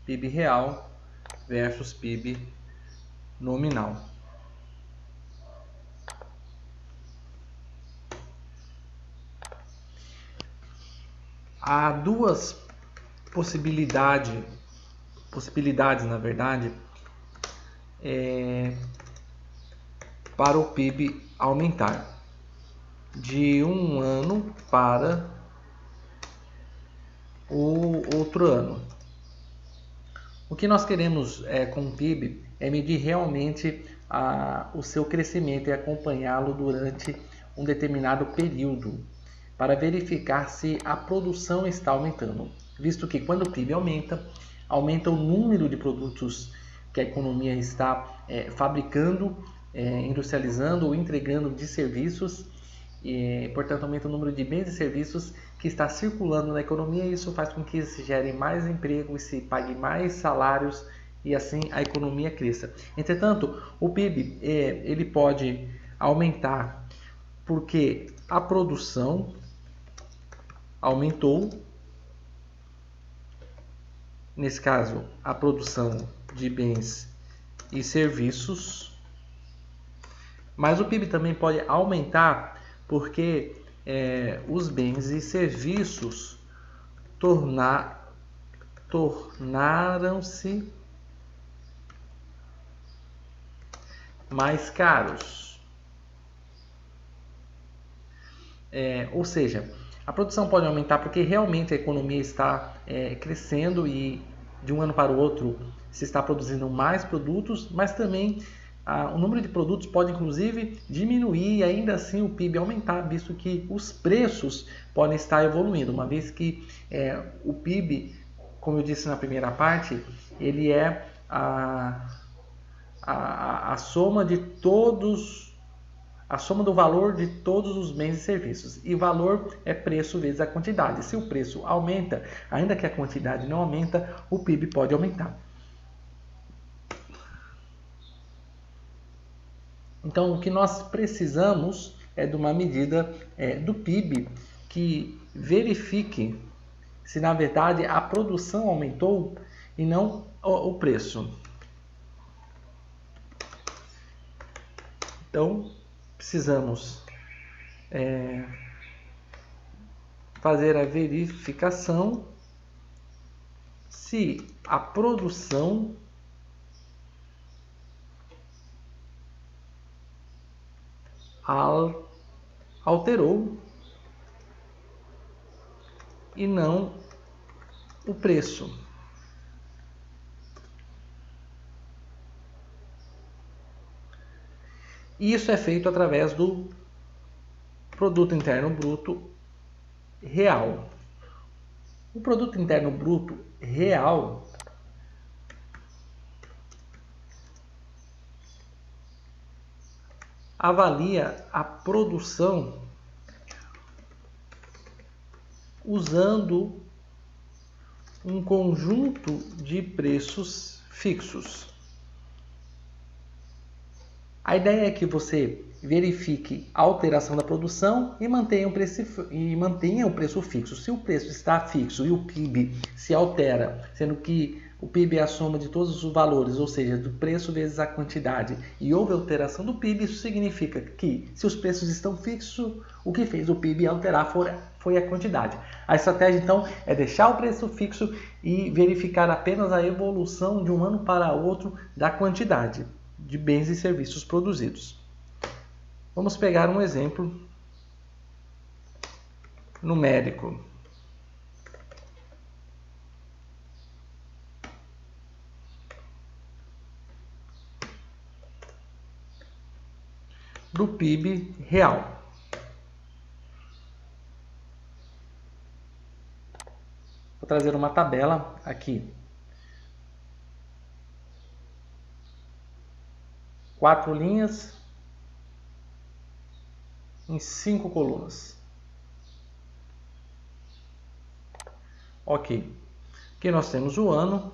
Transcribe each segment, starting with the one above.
PIB real versus PIB nominal. Há duas possibilidades, na verdade, para o PIB aumentar de um ano para o outro ano. O que nós queremos com o PIB é medir realmente o seu crescimento e acompanhá-lo durante um determinado período, para verificar se a produção está aumentando, visto que quando o PIB aumenta o número de produtos que a economia está fabricando, industrializando ou entregando de serviços, e, portanto, aumenta o número de bens e serviços que está circulando na economia, e isso faz com que se gere mais emprego e se pague mais salários, e assim a economia cresça. Entretanto, o PIB ele pode aumentar porque a produção aumentou, nesse caso a produção de bens e serviços, mas o PIB também pode aumentar porque os bens e serviços tornaram-se mais caros. Ou seja, a produção pode aumentar porque realmente a economia está crescendo e de um ano para o outro se está produzindo mais produtos, mas também o número de produtos pode inclusive diminuir e ainda assim o PIB aumentar, visto que os preços podem estar evoluindo, uma vez que o PIB, como eu disse na primeira parte, ele é a soma de todos, a soma do valor de todos os bens e serviços. E valor é preço vezes a quantidade. Se o preço aumenta, ainda que a quantidade não aumenta, o PIB pode aumentar. Então, o que nós precisamos é de uma medida do PIB que verifique se, na verdade, a produção aumentou e não o preço. Então, precisamos fazer a verificação se a produção alterou e não o preço. E isso é feito através do Produto Interno Bruto real. O Produto Interno Bruto real avalia a produção usando um conjunto de preços fixos. A ideia é que você verifique a alteração da produção e mantenha o preço fixo. Se o preço está fixo e o PIB se altera, sendo que o PIB é a soma de todos os valores, ou seja, do preço vezes a quantidade, e houve alteração do PIB, isso significa que, se os preços estão fixos, o que fez o PIB alterar foi a quantidade. A estratégia, então, é deixar o preço fixo e verificar apenas a evolução de um ano para outro da quantidade de bens e serviços produzidos. Vamos pegar um exemplo numérico. Do PIB real. Vou trazer uma tabela aqui. 4 linhas em 5 colunas. Ok. Aqui nós temos o ano.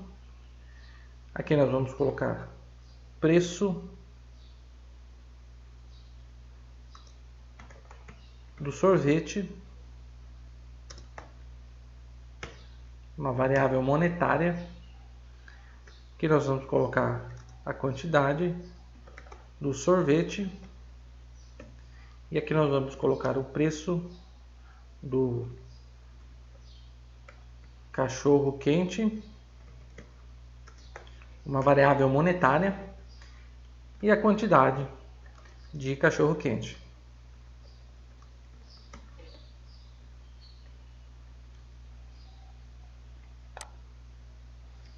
Aqui nós vamos colocar preço do sorvete, uma variável monetária. Aqui nós vamos colocar a quantidade do sorvete. E aqui nós vamos colocar o preço do cachorro quente, uma variável monetária, e a quantidade de cachorro quente.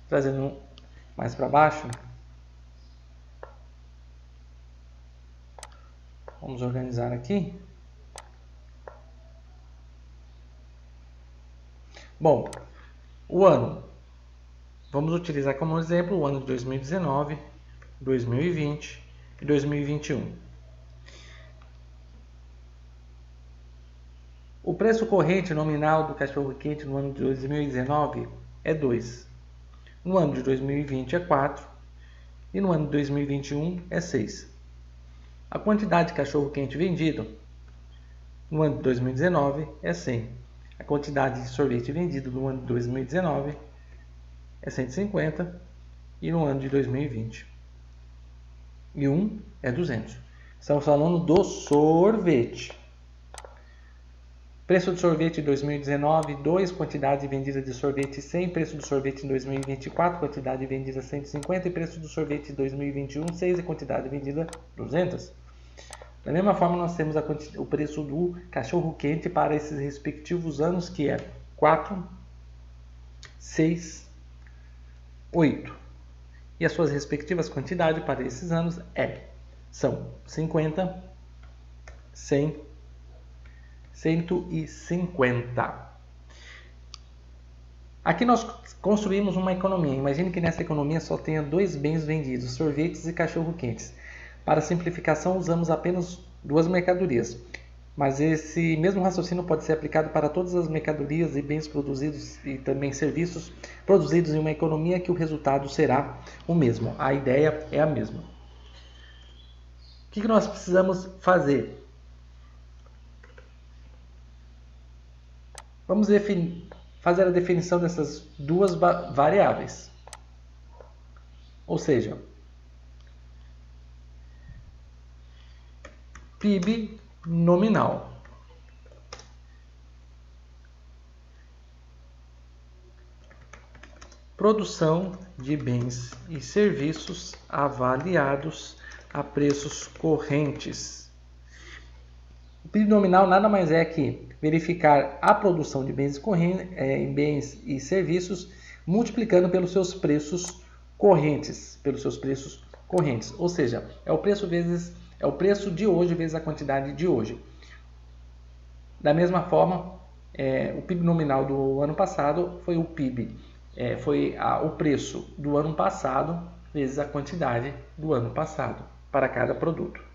Trazendo mais para baixo, vamos organizar aqui. Bom, o ano, vamos utilizar como exemplo o ano de 2019, 2020 e 2021. O preço corrente nominal do cachorro-quente no ano de 2019 é 2. No ano de 2020 é 4. E no ano de 2021 é 6. A quantidade de cachorro-quente vendido no ano de 2019 é 100. A quantidade de sorvete vendido no ano de 2019 é 150. E no ano de 2020 é 200. Estamos falando do sorvete. Preço de sorvete em 2019, 2. Quantidade vendida de sorvete 100. Preço do sorvete em 2024, quantidade vendida 150. E preço do sorvete em 2021, 6. E quantidade vendida 200. Da mesma forma, nós temos o preço do cachorro quente para esses respectivos anos, que é 4, 6, 8. E as suas respectivas quantidades para esses anos são 50, 100, 150. Aqui nós construímos uma economia. Imagine que nessa economia só tenha 2 bens vendidos, sorvetes e cachorro-quentes. Para simplificação, usamos apenas 2 mercadorias. Mas esse mesmo raciocínio pode ser aplicado para todas as mercadorias e bens produzidos e também serviços produzidos em uma economia, que o resultado será o mesmo. A ideia é a mesma. O que nós precisamos fazer? Vamos fazer a definição dessas 2 variáveis. Ou seja, PIB nominal. Produção de bens e serviços avaliados a preços correntes. O PIB nominal nada mais é que verificar a produção de bens e serviços multiplicando pelos seus preços correntes, ou seja, é o preço de hoje vezes a quantidade de hoje. Da mesma forma, o PIB nominal do ano passado foi o PIB, o preço do ano passado vezes a quantidade do ano passado para cada produto.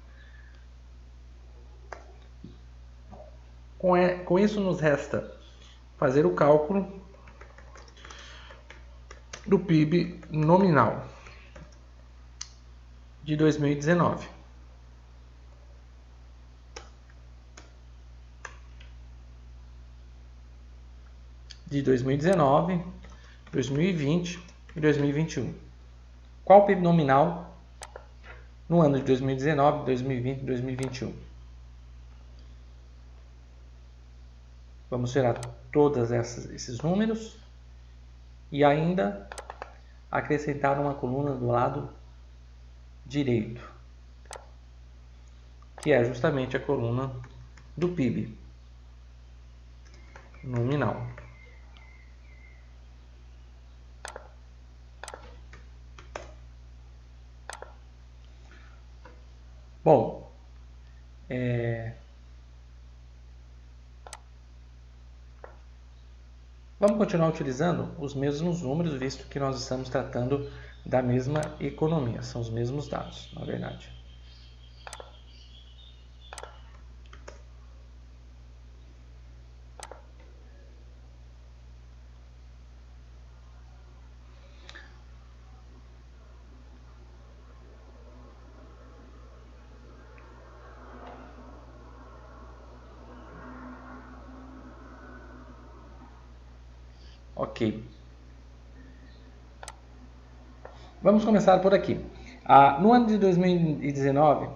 Com isso nos resta fazer o cálculo do PIB nominal de 2019. De 2019, 2020 e 2021. Qual o PIB nominal no ano de 2019, 2020 e 2021? Vamos tirar todos esses números e ainda acrescentar uma coluna do lado direito, que é justamente a coluna do PIB nominal. Bom, vamos continuar utilizando os mesmos números, visto que nós estamos tratando da mesma economia. São os mesmos dados, na verdade. Ok. Vamos começar por aqui. No ano de 2019,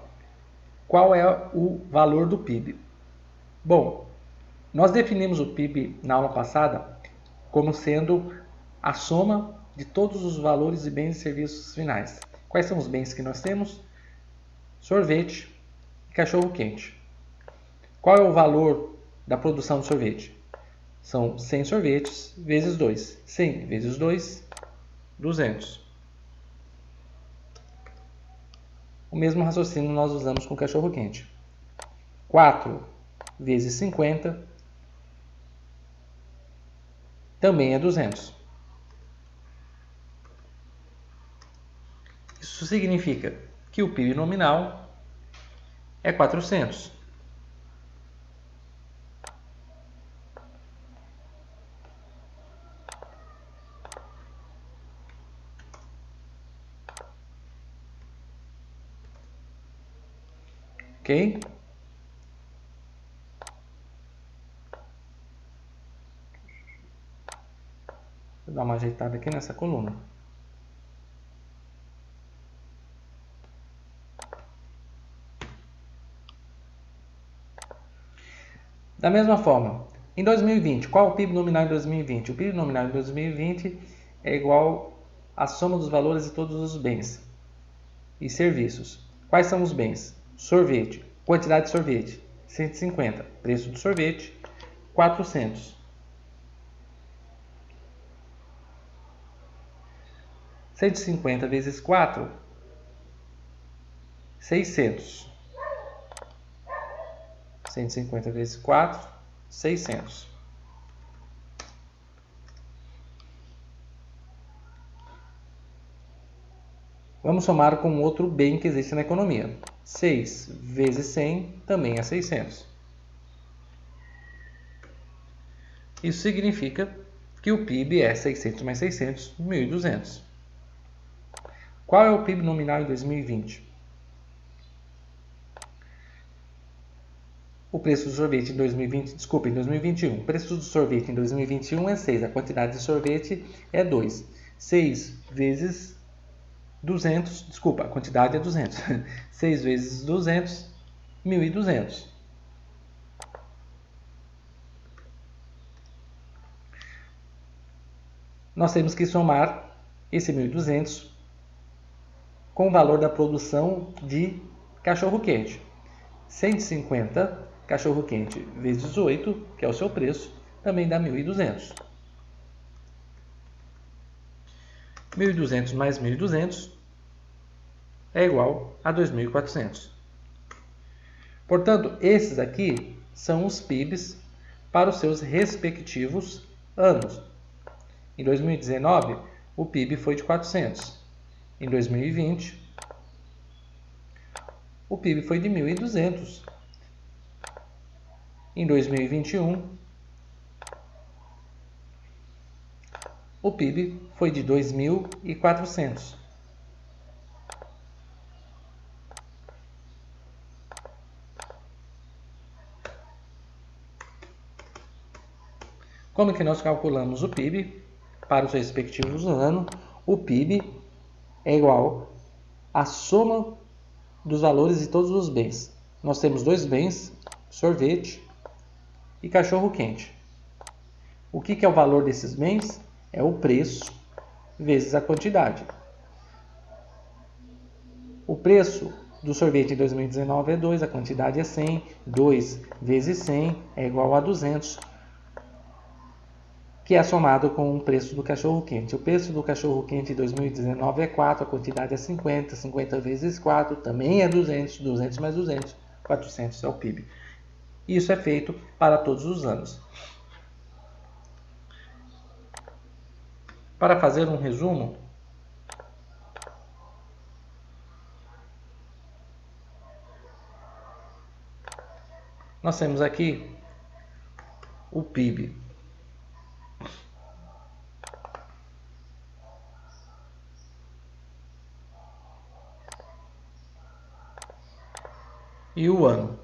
qual é o valor do PIB? Bom, nós definimos o PIB na aula passada como sendo a soma de todos os valores de bens e serviços finais. Quais são os bens que nós temos? Sorvete e cachorro-quente. Qual é o valor da produção de sorvete? São 100 sorvetes vezes 2. 100 vezes 2, 200. O mesmo raciocínio nós usamos com o cachorro-quente. 4 vezes 50 também é 200. Isso significa que o PIB nominal é 400. Ok? Vou dar uma ajeitada aqui nessa coluna. Da mesma forma, em 2020, qual é o PIB nominal em 2020? O PIB nominal em 2020 é igual à soma dos valores de todos os bens e serviços. Quais são os bens? Sorvete. Quantidade de sorvete, 150. Preço do sorvete, 400. 150 vezes 4, 600. 150 vezes 4, 600. Vamos somar com outro bem que existe na economia. 6 vezes 100 também é 600. Isso significa que o PIB é 600 mais 600, 1.200. Qual é o PIB nominal em 2020? O preço do sorvete em 2020, desculpa, em 2021. O preço do sorvete em 2021 é 6, a quantidade de sorvete é 2. 6 vezes 200, desculpa, a quantidade é 200. 6 vezes 200, 1.200. Nós temos que somar esse 1.200 com o valor da produção de cachorro-quente. 150 cachorro-quente vezes 8, que é o seu preço, também dá 1.200. 1.200 mais 1.200 é igual a 2.400. Portanto, esses aqui são os PIBs para os seus respectivos anos. Em 2019, o PIB foi de 400. Em 2020, o PIB foi de 1.200. Em 2021, o PIB foi de 2.400. Como que nós calculamos o PIB para os respectivos anos? O PIB é igual à soma dos valores de todos os bens. Nós temos dois bens, sorvete e cachorro-quente. O que é o valor desses bens? É o preço vezes a quantidade. O preço do sorvete em 2019 é 2, a quantidade é 100. 2 vezes 100 é igual a 200, que é somado com o preço do cachorro-quente. O preço do cachorro-quente em 2019 é 4, a quantidade é 50. 50 vezes 4 também é 200. 200 mais 200, 400 é o PIB. Isso é feito para todos os anos. Para fazer um resumo, nós temos aqui o PIB. E o ano.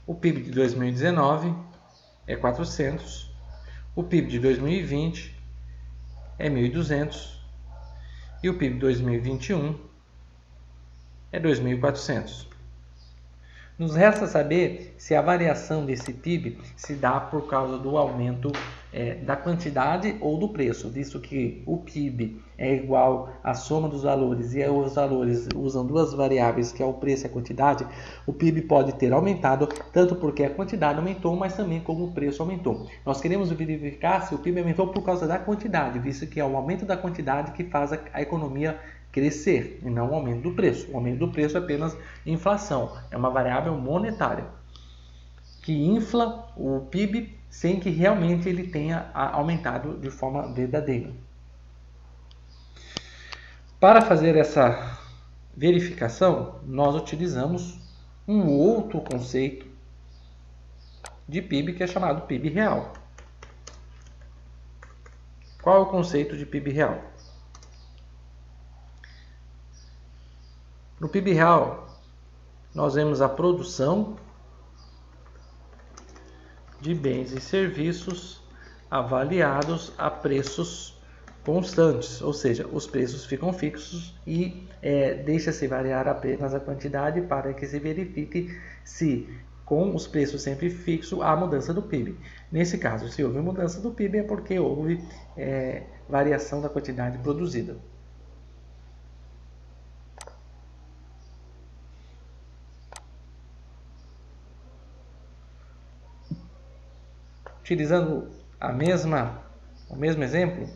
O PIB de 2019 é 400, o PIB de 2020 é 1.200 e o PIB de 2021 é 2.400. Nos resta saber se a variação desse PIB se dá por causa do aumento da quantidade ou do preço, visto que o PIB é igual à soma dos valores e os valores usam duas variáveis, que é o preço e a quantidade. O PIB pode ter aumentado tanto porque a quantidade aumentou, mas também como o preço aumentou. Nós queremos verificar se o PIB aumentou por causa da quantidade, visto que é o aumento da quantidade que faz a economia crescer e não o aumento do preço. O aumento do preço é apenas inflação, é uma variável monetária que infla o PIB sem que realmente ele tenha aumentado de forma verdadeira. Para fazer essa verificação, nós utilizamos um outro conceito de PIB que é chamado PIB real. Qual é o conceito de PIB real? No PIB real, nós vemos a produção de bens e serviços avaliados a preços constantes, ou seja, os preços ficam fixos e deixa-se variar apenas a quantidade para que se verifique se com os preços sempre fixos há mudança do PIB. Nesse caso, se houve mudança do PIB é porque houve variação da quantidade produzida. Utilizando o mesmo exemplo,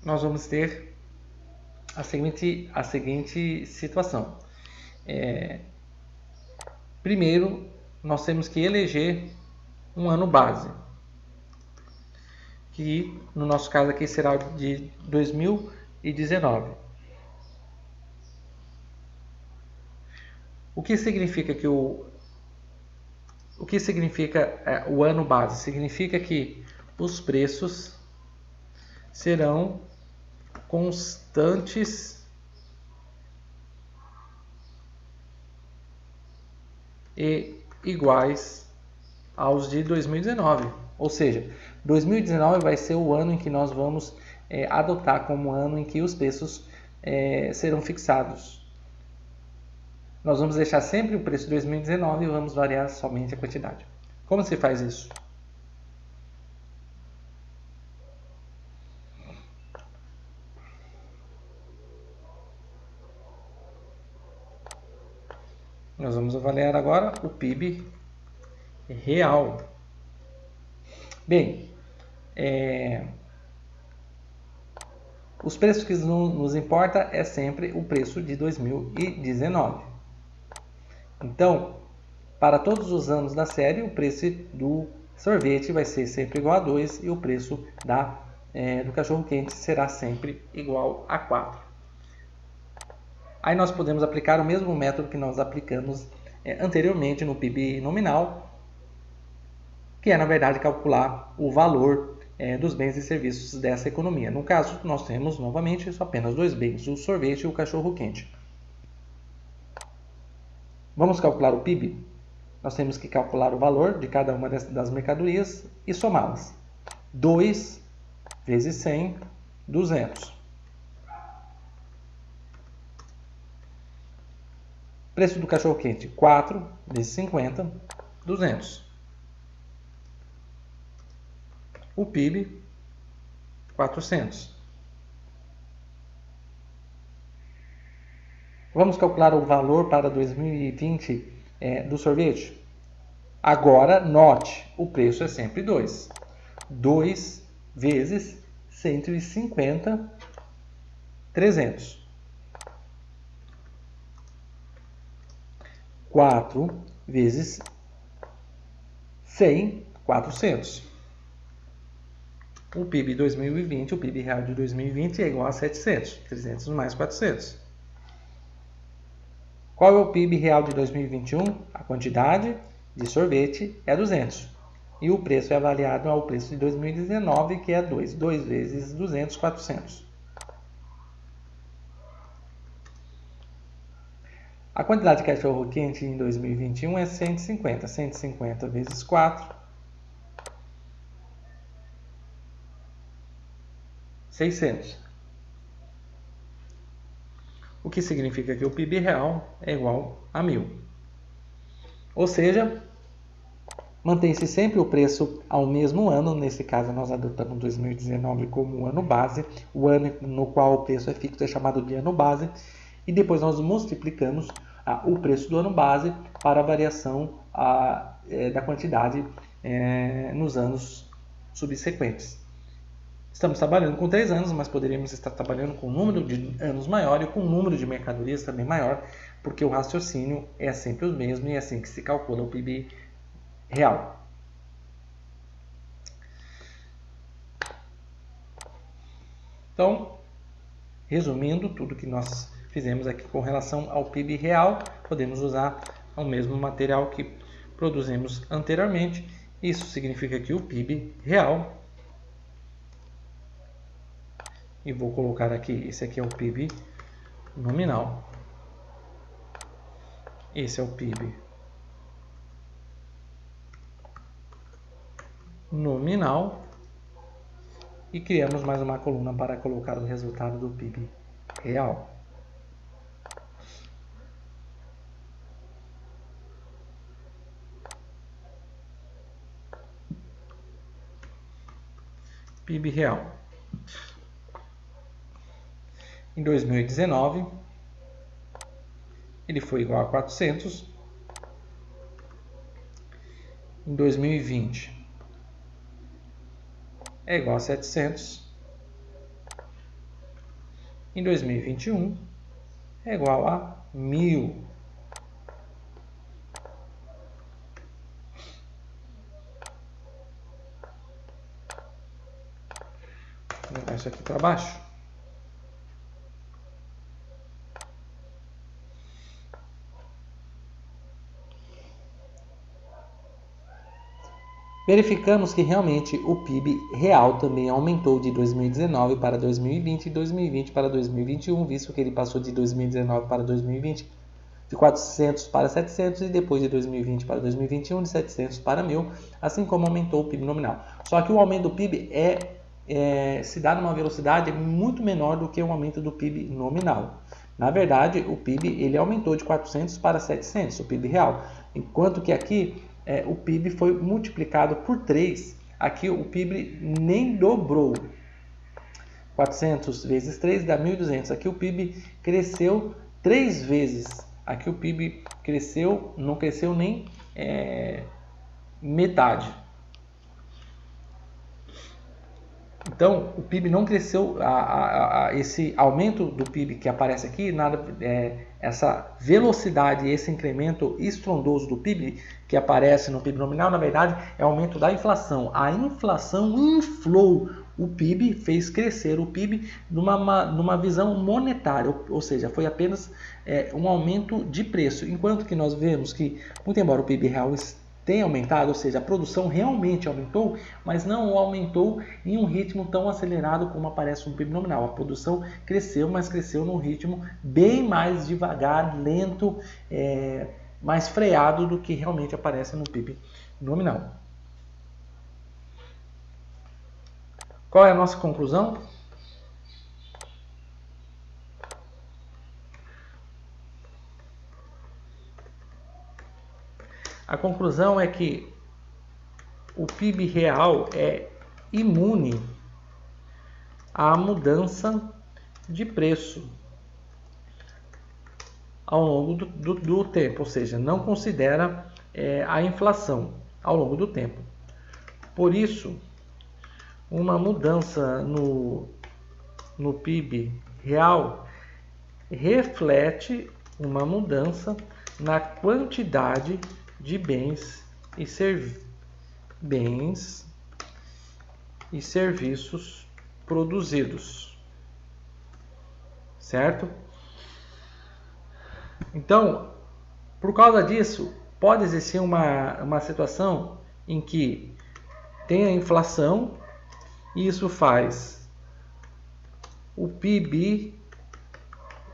nós vamos ter a seguinte situação. Primeiro, nós temos que eleger um ano base, que no nosso caso aqui será de 2019. O que significa o ano base? Significa que os preços serão constantes e iguais aos de 2019. Ou seja, 2019 vai ser o ano em que nós vamos adotar como ano em que os preços serão fixados. Nós vamos deixar sempre o preço de 2019 e vamos variar somente a quantidade. Como se faz isso? Nós vamos avaliar agora o PIB real. Bem, os preços que nos importa é sempre o preço de 2019. Então, para todos os anos da série, o preço do sorvete vai ser sempre igual a 2 e o preço do cachorro-quente será sempre igual a 4. Aí nós podemos aplicar o mesmo método que nós aplicamos anteriormente no PIB nominal, que é, na verdade, calcular o valor dos bens e serviços dessa economia. No caso, nós temos, novamente, apenas dois bens, o sorvete e o cachorro-quente. Vamos calcular o PIB? Nós temos que calcular o valor de cada uma das mercadorias e somá-las. 2 vezes 100, 200. Preço do cachorro-quente, 4 vezes 50, 200. O PIB, 400. Vamos calcular o valor para 2020 do sorvete? Agora, note, o preço é sempre 2. 2 vezes 150, 300. 4 vezes 100, 400. O PIB 2020, o PIB real de 2020 é igual a 700. 300 mais 400. Qual é o PIB real de 2021? A quantidade de sorvete é 200. E o preço é avaliado ao preço de 2019, que é 2. 2 vezes 200, 400. A quantidade de cachorro-quente em 2021 é 150. 150 vezes 4, 600. O que significa que o PIB real é igual a 1.000. Ou seja, mantém-se sempre o preço ao mesmo ano. Nesse caso, nós adotamos 2019 como ano base. O ano no qual o preço é fixo é chamado de ano base. E depois nós multiplicamos o preço do ano base para a variação da quantidade nos anos subsequentes. Estamos trabalhando com 3 anos, mas poderíamos estar trabalhando com um número de anos maior e com um número de mercadorias também maior, porque o raciocínio é sempre o mesmo e é assim que se calcula o PIB real. Então, resumindo tudo que nós fizemos aqui com relação ao PIB real, podemos usar o mesmo material que produzimos anteriormente. Isso significa que o PIB real, e vou colocar aqui, esse aqui é o PIB nominal, esse é o PIB nominal, e criamos mais uma coluna para colocar o resultado do PIB real. PIB real. Em 2019, ele foi igual a 400. Em 2020, é igual a 700. Em 2021, é igual a 1.000. Vou levar isso aqui para baixo. Verificamos que realmente o PIB real também aumentou de 2019 para 2020 e 2020 para 2021, visto que ele passou de 2019 para 2020 de 400 para 700 e depois de 2020 para 2021 de 700 para 1.000, assim como aumentou o PIB nominal. Só que o aumento do PIB se dá numa velocidade muito menor do que o aumento do PIB nominal. Na verdade, o PIB ele aumentou de 400 para 700, o PIB real, enquanto que aqui o PIB foi multiplicado por 3. Aqui o PIB nem dobrou. 400 vezes 3 dá 1.200. Aqui o PIB cresceu 3 vezes. Aqui o PIB cresceu, não cresceu nem metade. Então, o PIB não cresceu, esse aumento do PIB que aparece aqui, essa velocidade, esse incremento estrondoso do PIB que aparece no PIB nominal, na verdade, é o aumento da inflação. A inflação inflou o PIB, fez crescer o PIB numa visão monetária, ou seja, foi apenas um aumento de preço. Enquanto que nós vemos que, muito embora o PIB real tem aumentado, ou seja, a produção realmente aumentou, mas não aumentou em um ritmo tão acelerado como aparece no PIB nominal. A produção cresceu, mas cresceu num ritmo bem mais devagar, lento, mais freado do que realmente aparece no PIB nominal. Qual é a nossa conclusão? A conclusão é que o PIB real é imune à mudança de preço ao longo do tempo, ou seja, não considera a inflação ao longo do tempo. Por isso, uma mudança no PIB real reflete uma mudança na quantidade de bens e serviços produzidos, certo? Então, por causa disso, pode existir uma situação em que tem a inflação e isso faz o PIB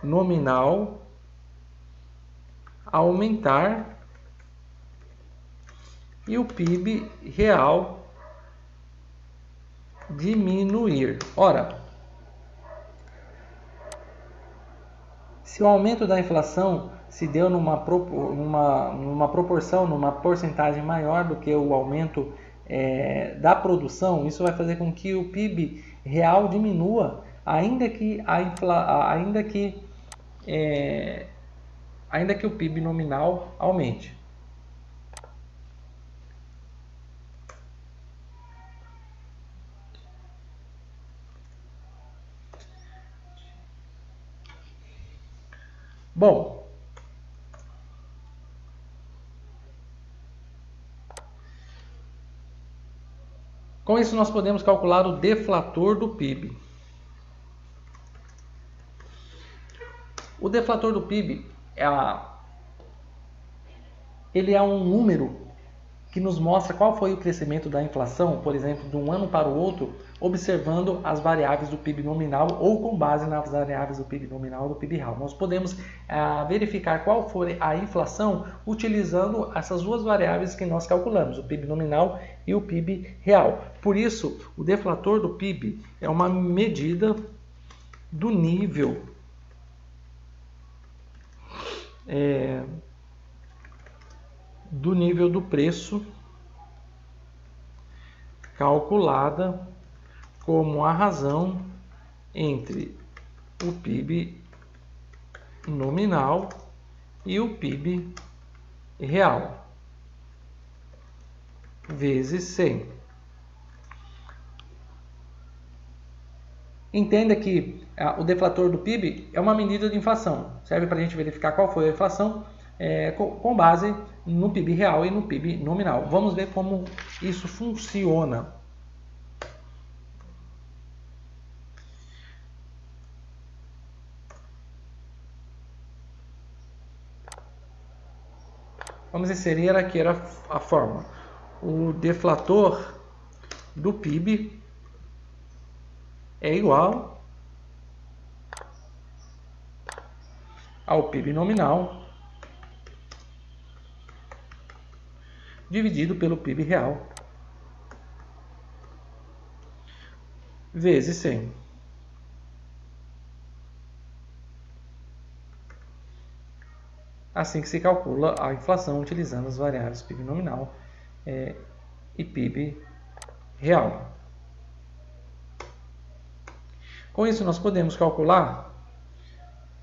nominal aumentar e o PIB real diminuir. Ora, se o aumento da inflação se deu numa proporção, numa porcentagem maior do que o aumento da produção, isso vai fazer com que o PIB real diminua, ainda que o PIB nominal aumente. Bom, com isso nós podemos calcular o deflator do PIB. O deflator do PIB ele é um número que nos mostra qual foi o crescimento da inflação, por exemplo, de um ano para o outro, observando as variáveis do PIB nominal ou com base nas variáveis do PIB nominal e do PIB real. Nós podemos verificar qual foi a inflação utilizando essas duas variáveis que nós calculamos, o PIB nominal e o PIB real. Por isso, o deflator do PIB é uma medida do nível do preço calculada como a razão entre o PIB nominal e o PIB real vezes 100. Entenda que o deflator do PIB é uma medida de inflação, serve para a gente verificar qual foi a inflação com base no PIB real e no PIB nominal. Vamos ver como isso funciona. Vamos inserir aqui a fórmula. O deflator do PIB é igual ao PIB nominal dividido pelo PIB real vezes 100. Assim que se calcula a inflação utilizando as variáveis PIB nominal e PIB real. Com isso, nós podemos calcular,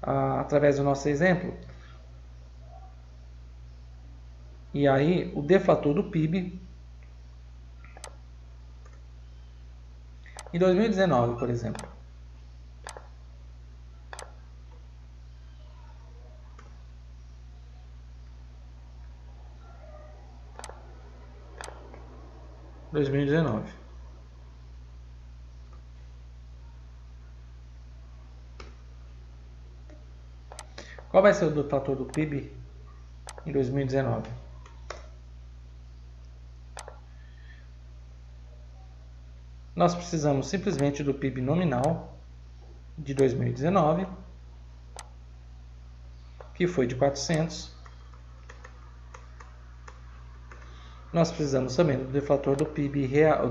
através do nosso exemplo, e aí o deflator do PIB em 2019, por exemplo. Qual vai ser o deflator do PIB em 2019? Nós precisamos simplesmente do PIB nominal de 2019, que foi de 400. Nós precisamos também do deflator do PIB real,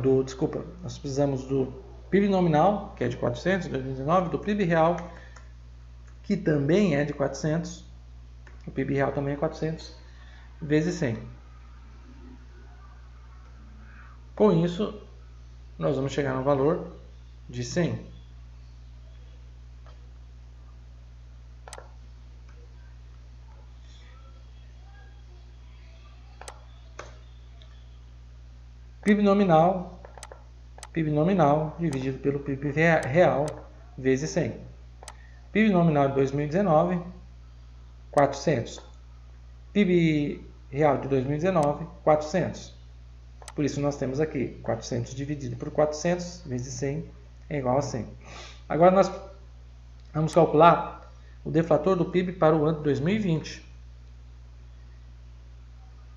nós precisamos do PIB nominal, que é de 400 em 2019, do PIB real, que também é de 400, o PIB real também é 400, vezes 100. Com isso, nós vamos chegar no valor de 100. PIB nominal dividido pelo PIB real vezes 100. PIB nominal de 2019, 400. PIB real de 2019, 400. Por isso nós temos aqui 400 dividido por 400 vezes 100 é igual a 100. Agora nós vamos calcular o deflator do PIB para o ano de 2020.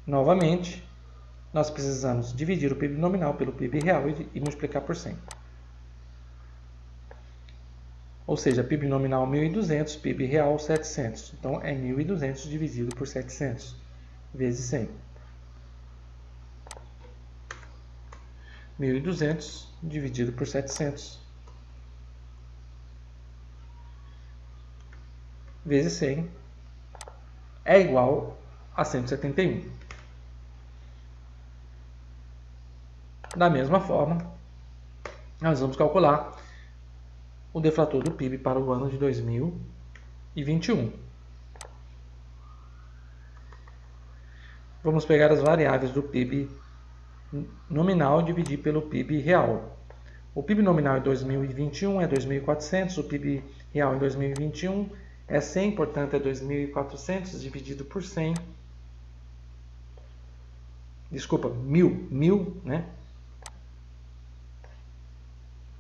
Novamente, nós precisamos dividir o PIB nominal pelo PIB real e multiplicar por 100. Ou seja, PIB nominal 1.200, PIB real 700. Então, é 1.200 dividido por 700, vezes 100. 1.200 dividido por 700, vezes 100, é igual a 171. Da mesma forma, nós vamos calcular o deflator do PIB para o ano de 2021. Vamos pegar as variáveis do PIB nominal e dividir pelo PIB real. O PIB nominal em 2021 é 2.400, o PIB real em 2021 é 100, portanto é 2.400 dividido por 100. Desculpa, 1.000, né?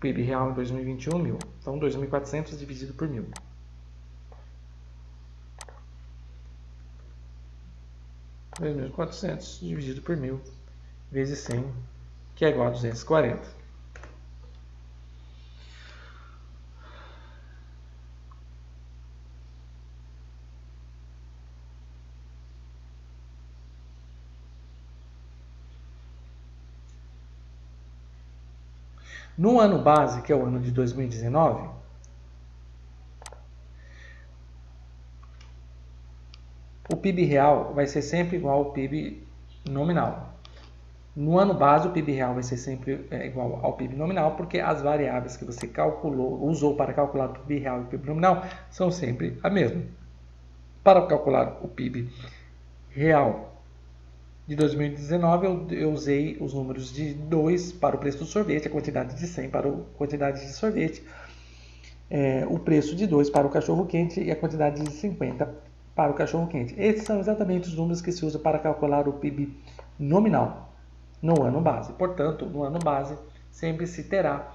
PIB real em 2021, 1.000. Então, 2.400 dividido por 1.000. 2.400 dividido por 1.000 vezes 100, que é igual a 240. No ano base, que é o ano de 2019, o PIB real vai ser sempre igual ao PIB nominal. No ano base, o PIB real vai ser sempre igual ao PIB nominal, porque as variáveis que você usou para calcular o PIB real e o PIB nominal são sempre a mesma. Para calcular o PIB real de 2019, eu usei os números de 2 para o preço do sorvete, a quantidade de 100 para a quantidade de sorvete, o preço de 2 para o cachorro-quente e a quantidade de 50 para o cachorro-quente. Esses são exatamente os números que se usa para calcular o PIB nominal no ano base. Portanto, no ano base, sempre se terá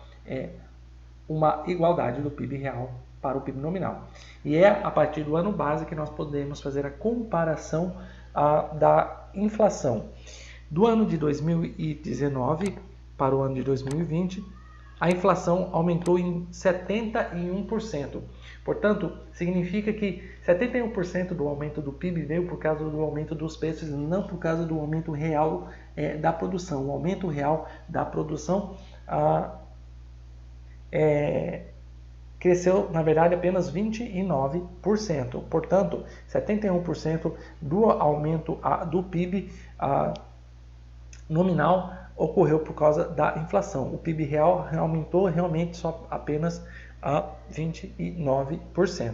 uma igualdade do PIB real para o PIB nominal. E é a partir do ano base que nós podemos fazer a comparação da inflação. Do ano de 2019 para o ano de 2020, a inflação aumentou em 71%. Portanto, significa que 71% do aumento do PIB veio por causa do aumento dos preços, não por causa do aumento real da produção. O aumento real da produção cresceu, na verdade, apenas 29%. Portanto, 71% do aumento do PIB nominal ocorreu por causa da inflação. O PIB real aumentou realmente só apenas a 29%.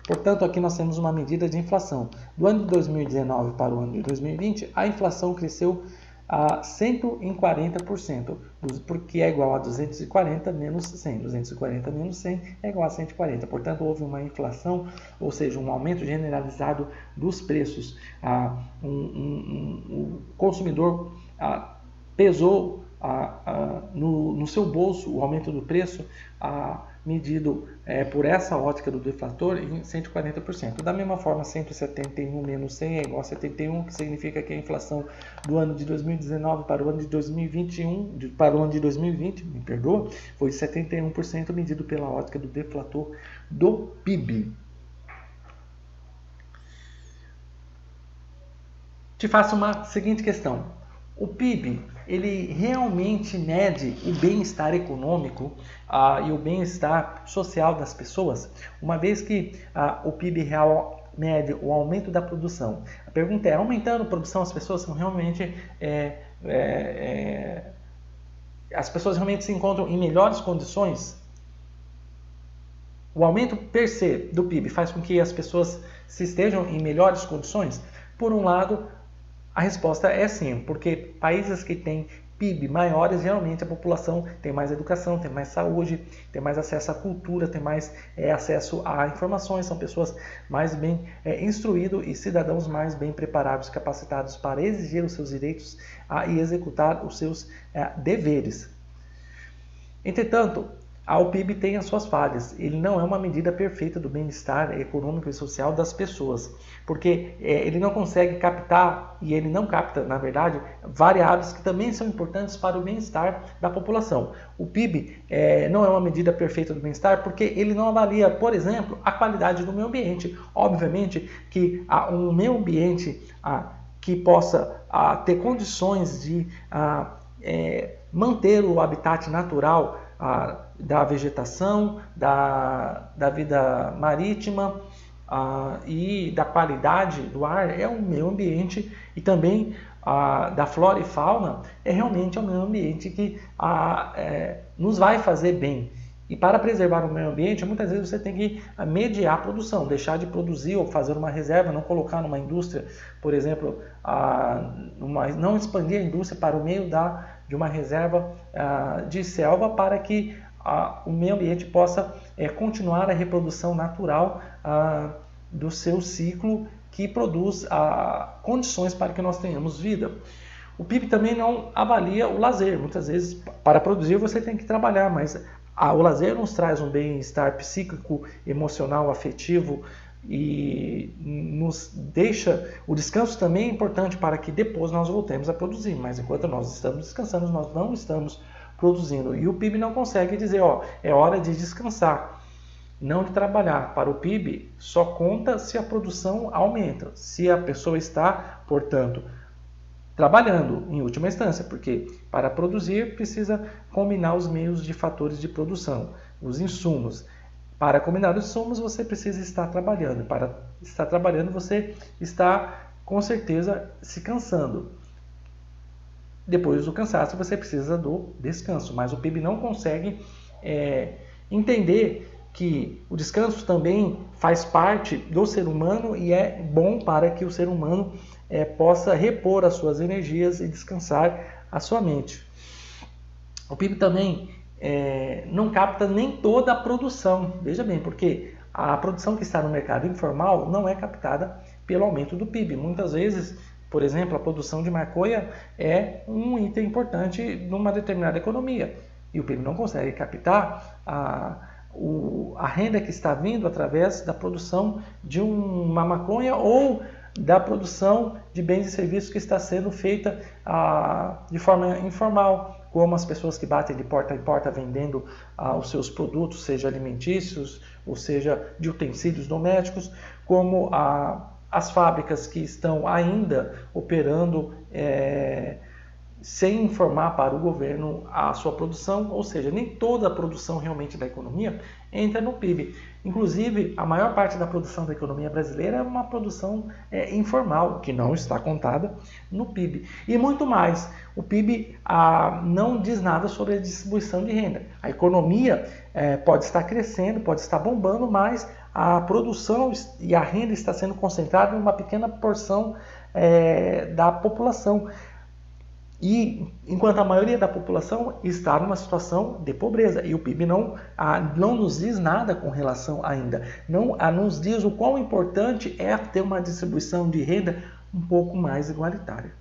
Portanto, aqui nós temos uma medida de inflação. Do ano de 2019 para o ano de 2020, a inflação cresceu a 140%, porque é igual a 240 menos 100. 240 menos 100 é igual a 140. Portanto, houve uma inflação, ou seja, um aumento generalizado dos preços. O consumidor pesou no seu bolso o aumento do preço, medido por essa ótica do deflator, em 140%. Da mesma forma, 171 menos 100 é igual a 71, que significa que a inflação do ano de 2019 para o ano de 2021, para o ano de 2020, me perdoa, foi 71%, medido pela ótica do deflator do PIB. Te faço uma seguinte questão. O PIB, ele realmente mede o bem-estar econômico e o bem-estar social das pessoas, uma vez que o PIB real mede o aumento da produção. A pergunta é, aumentando a produção, as pessoas são realmente as pessoas realmente se encontram em melhores condições? O aumento per se do PIB faz com que as pessoas se estejam em melhores condições? Por um lado, a resposta é sim, porque países que têm PIB maiores, geralmente a população tem mais educação, tem mais saúde, tem mais acesso à cultura, tem mais acesso a informações, são pessoas mais bem instruídas e cidadãos mais bem preparados, capacitados para exigir os seus direitos e executar os seus deveres. Entretanto, O PIB tem as suas falhas. Ele não é uma medida perfeita do bem-estar econômico e social das pessoas, porque ele não consegue captar, e ele não capta, na verdade, variáveis que também são importantes para o bem-estar da população. O PIB não é uma medida perfeita do bem-estar porque ele não avalia, por exemplo, a qualidade do meio ambiente. Obviamente que um meio ambiente que possa ter condições de manter o habitat natural da vegetação, da vida marítima e da qualidade do ar é um meio ambiente, e também da flora e fauna realmente um meio ambiente que nos vai fazer bem. E para preservar o meio ambiente, muitas vezes você tem que mediar a produção, deixar de produzir ou fazer uma reserva, não colocar numa indústria, por exemplo, não expandir a indústria para o meio de uma reserva de selva, para que o meio ambiente possa continuar a reprodução natural do seu ciclo, que produz condições para que nós tenhamos vida. O PIB também não avalia o lazer. Muitas vezes, para produzir, você tem que trabalhar, mas o lazer nos traz um bem-estar psíquico, emocional, afetivo, e nos deixa. O descanso também é importante para que depois nós voltemos a produzir, mas enquanto nós estamos descansando, nós não estamos produzindo. E o PIB não consegue dizer, é hora de descansar, não de trabalhar. Para o PIB, só conta se a produção aumenta, se a pessoa está, portanto, trabalhando em última instância, porque para produzir precisa combinar os meios de fatores de produção, os insumos. Para combinar os insumos, você precisa estar trabalhando. Para estar trabalhando, você está, com certeza, se cansando. Depois do cansaço, você precisa do descanso. Mas o PIB não consegue entender que o descanso também faz parte do ser humano e é bom para que o ser humano possa repor as suas energias e descansar a sua mente. O PIB também não capta nem toda a produção. Veja bem, porque a produção que está no mercado informal não é captada pelo aumento do PIB. Muitas vezes, por exemplo, a produção de maconha é um item importante numa determinada economia, e o PIB não consegue captar a renda que está vindo através da produção de uma maconha ou da produção de bens e serviços que está sendo feita de forma informal, como as pessoas que batem de porta em porta vendendo os seus produtos, seja alimentícios ou seja de utensílios domésticos, como as fábricas que estão ainda operando sem informar para o governo a sua produção, ou seja, nem toda a produção realmente da economia entra no PIB. Inclusive, a maior parte da produção da economia brasileira é uma produção informal, que não está contada no PIB. E muito mais, o PIB não diz nada sobre a distribuição de renda. A economia pode estar crescendo, pode estar bombando, mas a produção e a renda está sendo concentrada em uma pequena porção da população. E enquanto a maioria da população está numa situação de pobreza, e o PIB não nos diz nada com relação ainda, não nos diz o quão importante é ter uma distribuição de renda um pouco mais igualitária.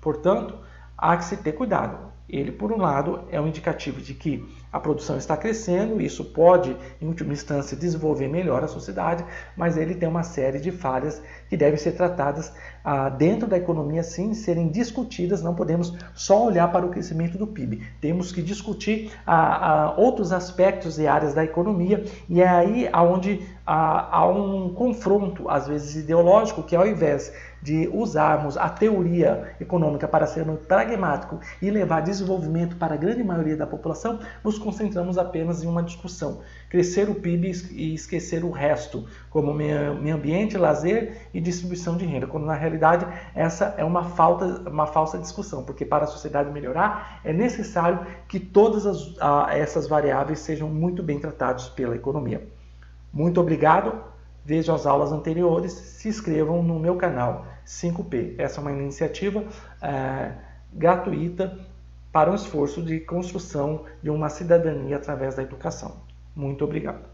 Portanto, há que se ter cuidado. Ele, por um lado, é um indicativo de que a produção está crescendo, e isso pode, em última instância, desenvolver melhor a sociedade, mas ele tem uma série de falhas que devem ser tratadas dentro da economia, sim, serem discutidas. Não podemos só olhar para o crescimento do PIB. Temos que discutir outros aspectos e áreas da economia, e é aí onde há um confronto, às vezes ideológico, que ao invés de usarmos a teoria econômica para ser pragmático e levar desenvolvimento para a grande maioria da população, nos concentramos apenas em uma discussão. Crescer o PIB e esquecer o resto, como meio ambiente, lazer e distribuição de renda, quando na realidade essa é uma falsa discussão, porque para a sociedade melhorar é necessário que todas essas variáveis sejam muito bem tratadas pela economia. Muito obrigado. Vejam as aulas anteriores, se inscrevam no meu canal 5P. Essa é uma iniciativa gratuita para um esforço de construção de uma cidadania através da educação. Muito obrigado.